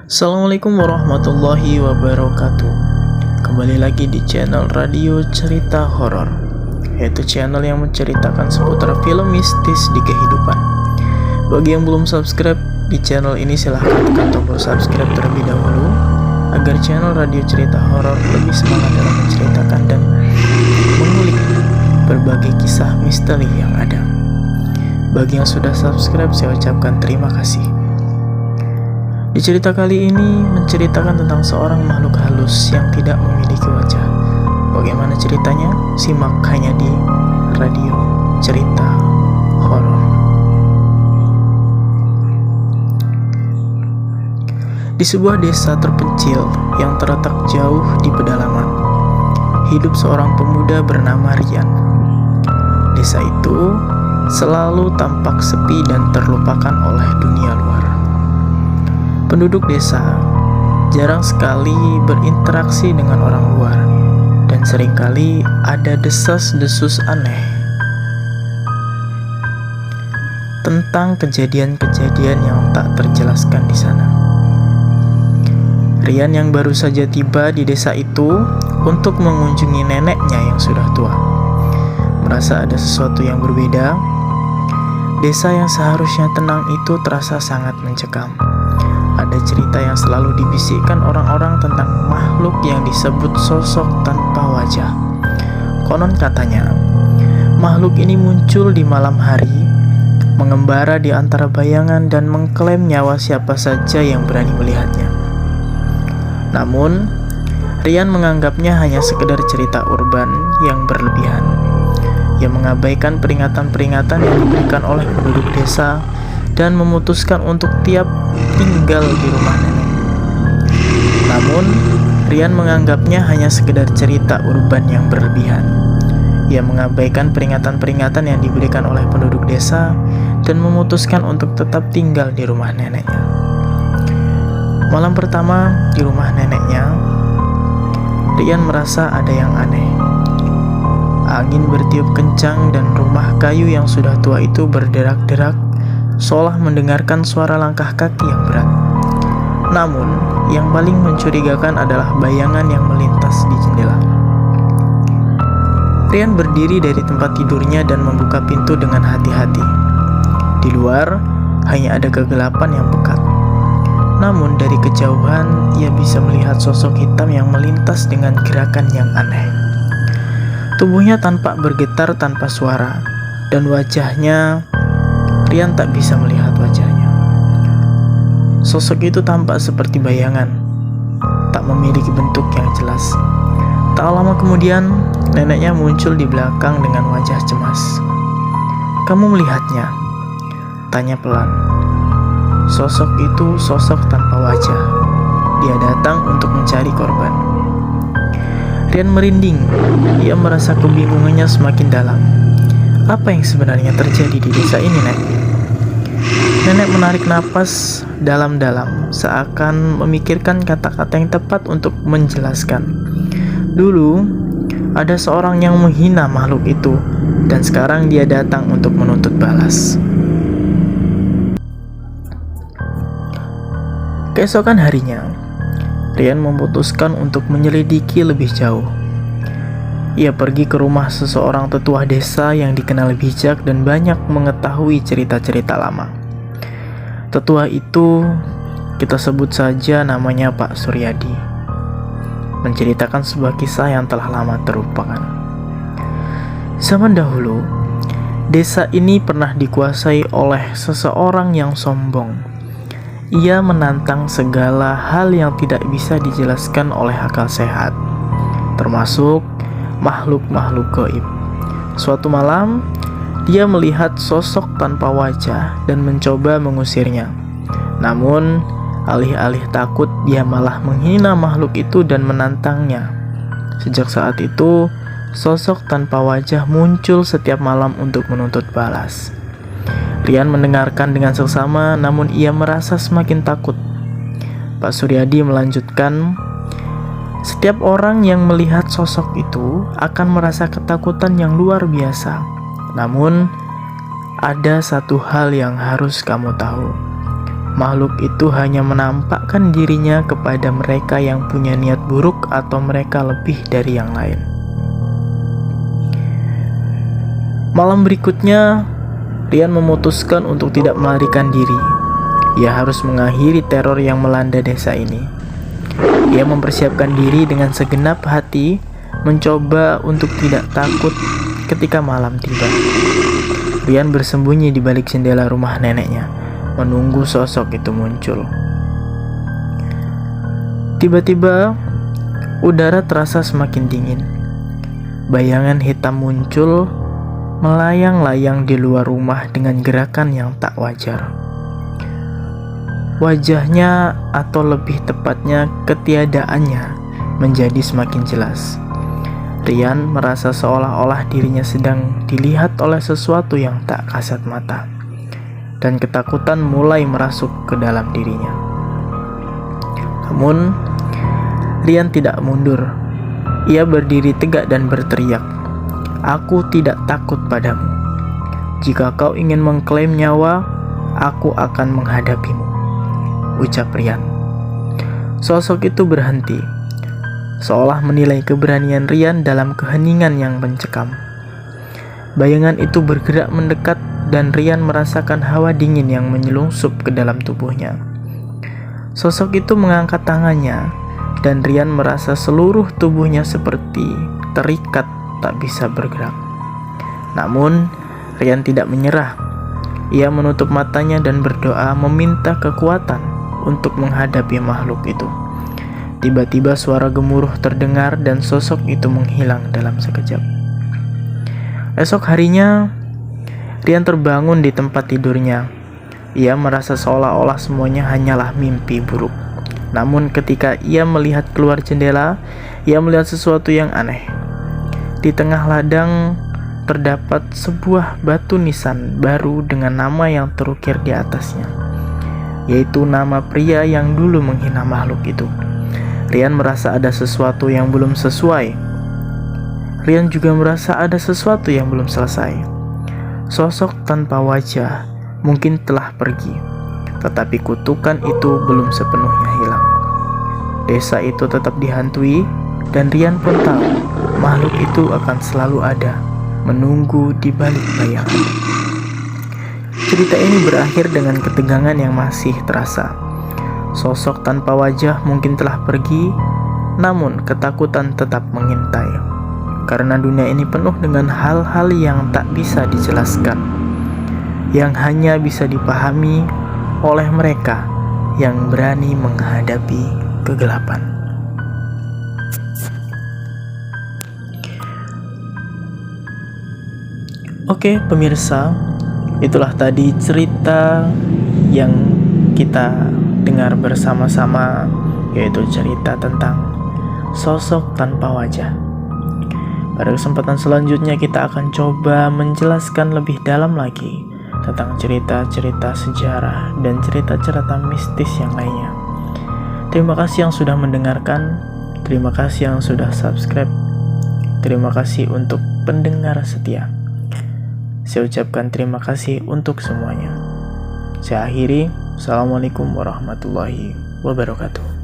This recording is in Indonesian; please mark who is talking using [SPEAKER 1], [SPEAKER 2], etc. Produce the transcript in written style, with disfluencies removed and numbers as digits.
[SPEAKER 1] Assalamualaikum warahmatullahi wabarakatuh. Kembali lagi di channel Radio Cerita Horor, yaitu channel yang menceritakan seputar film mistis di kehidupan. Bagi yang belum subscribe di channel ini, silahkan tekan tombol subscribe terlebih dahulu agar channel Radio Cerita Horor lebih semangat dalam menceritakan dan mengulik berbagai kisah misteri yang ada. Bagi yang sudah subscribe, saya ucapkan terima kasih. Di cerita kali ini menceritakan tentang seorang makhluk halus yang tidak memiliki wajah. Bagaimana ceritanya? Simak hanya di Radio Cerita Horor. Di sebuah desa terpencil yang terletak jauh di pedalaman, hidup seorang pemuda bernama Rian. Desa itu selalu tampak sepi dan terlupakan oleh dunia luar. Penduduk desa jarang sekali berinteraksi dengan orang luar, dan seringkali ada desas-desus aneh tentang kejadian-kejadian yang tak terjelaskan di sana. Rian yang baru saja tiba di desa itu untuk mengunjungi neneknya yang sudah tua, merasa ada sesuatu yang berbeda. Desa yang seharusnya tenang itu terasa sangat mencekam. Ada cerita yang selalu dibisikkan orang-orang tentang makhluk yang disebut sosok tanpa wajah. Konon katanya, makhluk ini muncul di malam hari, mengembara di antara bayangan dan mengklaim nyawa siapa saja yang berani melihatnya. Namun, Rian menganggapnya hanya sekedar cerita urban yang berlebihan. Ia mengabaikan peringatan-peringatan yang diberikan oleh penduduk desa dan memutuskan untuk tiap tinggal di rumah nenek. Namun, Rian menganggapnya hanya sekedar cerita urban yang berlebihan. Ia mengabaikan peringatan-peringatan yang diberikan oleh penduduk desa dan memutuskan untuk tetap tinggal di rumah neneknya. Malam pertama di rumah neneknya, Rian merasa ada yang aneh. Angin bertiup kencang dan rumah kayu yang sudah tua itu berderak-derak, seolah mendengarkan suara langkah kaki yang berat. Namun, yang paling mencurigakan adalah bayangan yang melintas di jendela. Rian berdiri dari tempat tidurnya dan membuka pintu dengan hati-hati. Di luar, hanya ada kegelapan yang pekat. Namun, dari kejauhan, ia bisa melihat sosok hitam yang melintas dengan gerakan yang aneh. Tubuhnya tampak bergetar tanpa suara, dan wajahnya, Rian tak bisa melihat wajahnya. Sosok itu tampak seperti bayangan, tak memiliki bentuk yang jelas. Tak lama kemudian, neneknya muncul di belakang dengan wajah cemas. "Kamu melihatnya?" tanya pelan. Sosok itu sosok tanpa wajah. Dia datang untuk mencari korban. Rian merinding. Ia merasa kebingungannya semakin dalam. Apa yang sebenarnya terjadi di desa ini, Nek? Nenek menarik napas dalam-dalam, seakan memikirkan kata-kata yang tepat untuk menjelaskan. Dulu, ada seorang yang menghina makhluk itu, dan sekarang dia datang untuk menuntut balas. Keesokan harinya, Rian memutuskan untuk menyelidiki lebih jauh. Ia pergi ke rumah seseorang tetua desa yang dikenal bijak dan banyak mengetahui cerita-cerita lama. Tetua itu kita sebut saja namanya Pak Suryadi. Menceritakan sebuah kisah yang telah lama terlupakan. Zaman dahulu, desa ini pernah dikuasai oleh seseorang yang sombong. Ia menantang segala hal yang tidak bisa dijelaskan oleh akal sehat, termasuk makhluk-makhluk gaib. Suatu malam, dia melihat sosok tanpa wajah dan mencoba mengusirnya. Namun, alih-alih takut, dia malah menghina makhluk itu dan menantangnya. Sejak saat itu, sosok tanpa wajah muncul setiap malam untuk menuntut balas. Rian mendengarkan dengan seksama, namun ia merasa semakin takut. Pak Suryadi melanjutkan, setiap orang yang melihat sosok itu akan merasa ketakutan yang luar biasa. Namun, ada satu hal yang harus kamu tahu. makhluk itu hanya menampakkan dirinya kepada mereka yang punya niat buruk atau mereka lebih dari yang lain. Malam berikutnya, Rian memutuskan untuk tidak melarikan diri. Ia harus mengakhiri teror yang melanda desa ini. Ia mempersiapkan diri dengan segenap hati, mencoba untuk tidak takut ketika malam tiba. Rian bersembunyi di balik jendela rumah neneknya, menunggu sosok itu muncul. Tiba-tiba, udara terasa semakin dingin. Bayangan hitam muncul, melayang-layang di luar rumah dengan gerakan yang tak wajar. Wajahnya, atau lebih tepatnya ketiadaannya, menjadi semakin jelas. Rian merasa seolah-olah dirinya sedang dilihat oleh sesuatu yang tak kasat mata, dan ketakutan mulai merasuk ke dalam dirinya. Namun, Rian tidak mundur. Ia berdiri tegak dan berteriak, "Aku tidak takut padamu. Jika kau ingin mengklaim nyawa, aku akan menghadapimu," ucap Rian. Sosok itu berhenti, seolah menilai keberanian Rian dalam keheningan yang mencekam. Bayangan itu bergerak mendekat dan Rian merasakan hawa dingin yang menyelungsup ke dalam tubuhnya. Sosok itu mengangkat tangannya dan Rian merasa seluruh tubuhnya seperti terikat tak bisa bergerak. Namun, Rian tidak menyerah. Ia menutup matanya dan berdoa meminta kekuatan untuk menghadapi makhluk itu. Tiba-tiba suara gemuruh terdengar dan sosok itu menghilang dalam sekejap. Esok harinya, Rian terbangun di tempat tidurnya. Ia merasa seolah-olah semuanya hanyalah mimpi buruk. Namun ketika ia melihat keluar jendela, ia melihat sesuatu yang aneh. Di tengah ladang terdapat sebuah batu nisan baru dengan nama yang terukir di atasnya, yaitu nama pria yang dulu menghina makhluk itu. Rian merasa ada sesuatu yang belum sesuai. Rian juga merasa ada sesuatu yang belum selesai. Sosok tanpa wajah mungkin telah pergi, tetapi kutukan itu belum sepenuhnya hilang. Desa itu tetap dihantui, dan Rian pun tahu makhluk itu akan selalu ada, menunggu di balik bayangan. Cerita ini berakhir dengan ketegangan yang masih terasa. Sosok tanpa wajah mungkin telah pergi, namun ketakutan tetap mengintai. Karena dunia ini penuh dengan hal-hal yang tak bisa dijelaskan, yang hanya bisa dipahami oleh mereka yang berani menghadapi kegelapan. Oke, pemirsa, itulah tadi cerita yang kita dengar bersama-sama, yaitu cerita tentang sosok tanpa wajah. Pada kesempatan selanjutnya kita akan coba menjelaskan lebih dalam lagi tentang cerita-cerita sejarah dan cerita-cerita mistis yang lainnya. Terima kasih yang sudah mendengarkan, terima kasih yang sudah subscribe, terima kasih untuk pendengar setia. Saya ucapkan terima kasih untuk semuanya. Saya akhiri. Assalamualaikum warahmatullahi wabarakatuh.